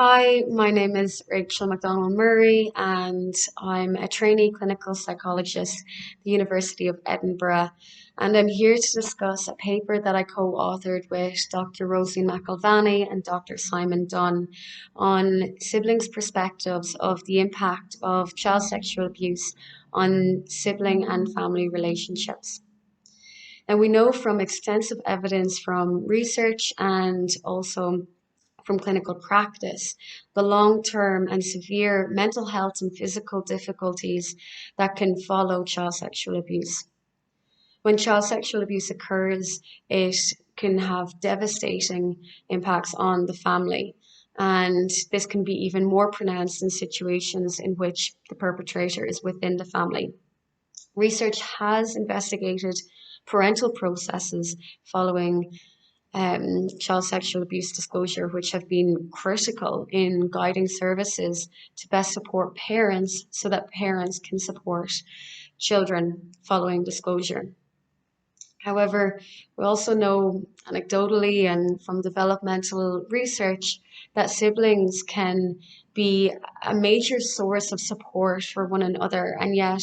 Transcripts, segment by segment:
Hi, my name is Rachael McDonnell Murray, and I'm a trainee clinical psychologist at the University of Edinburgh. And I'm here to discuss a paper that I co-authored with Dr. Rosaleen McElvaney and Dr. Simon Dunne on siblings' perspectives of the impact of child sexual abuse on sibling and family relationships. And we know from extensive evidence from research and also from clinical practice, the long-term and severe mental health and physical difficulties that can follow child sexual abuse. When child sexual abuse occurs, it can have devastating impacts on the family. And this can be even more pronounced in situations in which the perpetrator is within the family. Research has investigated parental processes following child sexual abuse disclosure, which have been critical in guiding services to best support parents so that parents can support children following disclosure. However, we also know anecdotally and from developmental research that siblings can be a major source of support for one another, and yet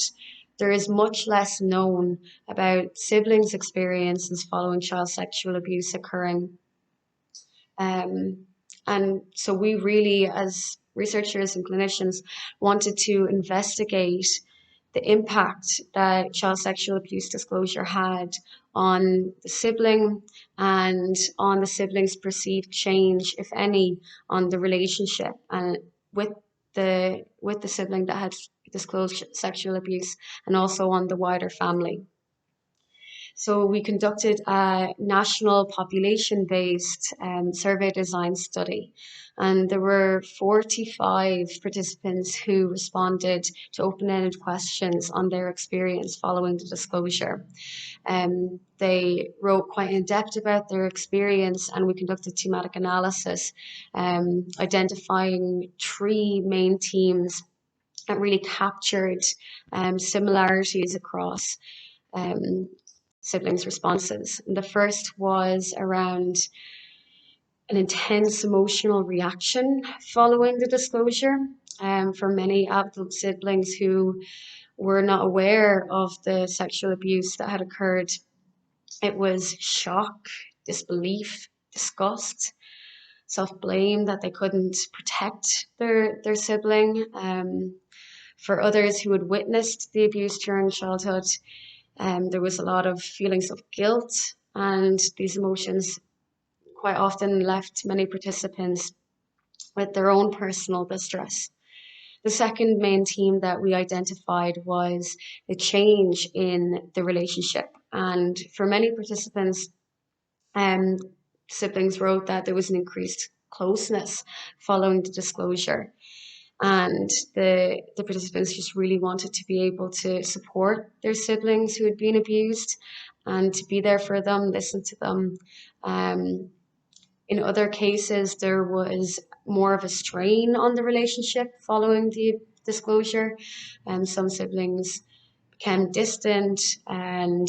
there is much less known about siblings' experiences following child sexual abuse occurring. Um, and so we really, as researchers and clinicians, wanted to investigate the impact that child sexual abuse disclosure had on the sibling and on the sibling's perceived change, if any, on the relationship and with the sibling that had disclosed sexual abuse and also on the wider family. So we conducted a national population-based survey design study, and there were 45 participants who responded to open-ended questions on their experience following the disclosure. They wrote quite in depth about their experience, and we conducted thematic analysis, identifying three main themes that really captured similarities across um, siblings' responses. And the first was around an intense emotional reaction following the disclosure. For many adult siblings who were not aware of the sexual abuse that had occurred, it was shock, disbelief, disgust, self-blame that they couldn't protect their sibling. For others who had witnessed the abuse during childhood, there was a lot of feelings of guilt, and these emotions quite often left many participants with their own personal distress. The second main theme that we identified was the change in the relationship. And for many participants, um, siblings wrote that there was an increased closeness following the disclosure. And the participants just really wanted to be able to support their siblings who had been abused and to be there for them, listen to them. Um, in other cases, there was more of a strain on the relationship following the disclosure, and some siblings became distant and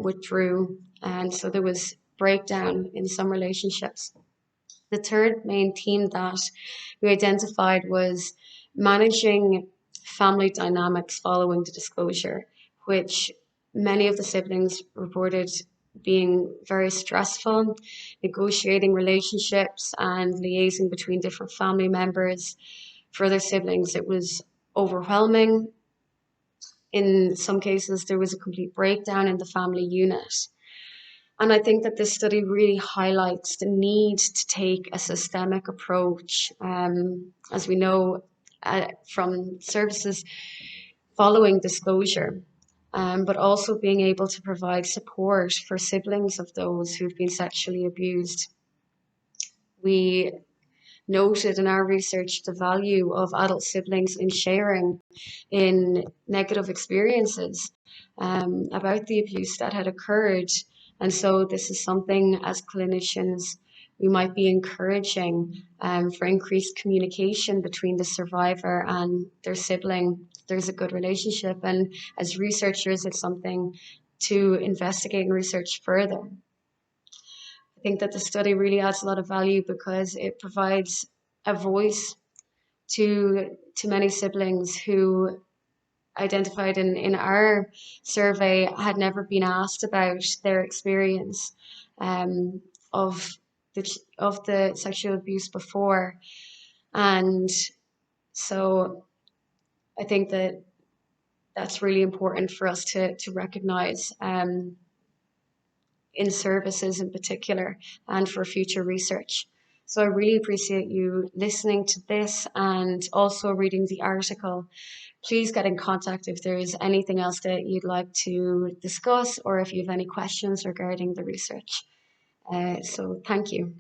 withdrew, and so there was breakdown in some relationships. The third main theme that we identified was managing family dynamics following the disclosure, which many of the siblings reported being very stressful, negotiating relationships and liaising between different family members. For their siblings, it was overwhelming. In some cases, there was a complete breakdown in the family unit. And I think that this study really highlights the need to take a systemic approach, as we know from services following disclosure, but also being able to provide support for siblings of those who've been sexually abused. We noted in our research the value of adult siblings in sharing in negative experiences about the abuse that had occurred. And so this is something as clinicians we might be encouraging for increased communication between the survivor and their sibling. There's a good relationship, and as researchers, it's something to investigate and research further. I think that the study really adds a lot of value because it provides a voice to many siblings who identified in our survey had never been asked about their experience um, of of the sexual abuse before. And so I think that that's really important for us to recognize in services in particular and for future research. So I really appreciate you listening to this and also reading the article. Please get in contact if there's anything else that you'd like to discuss or if you have any questions regarding the research. So thank you.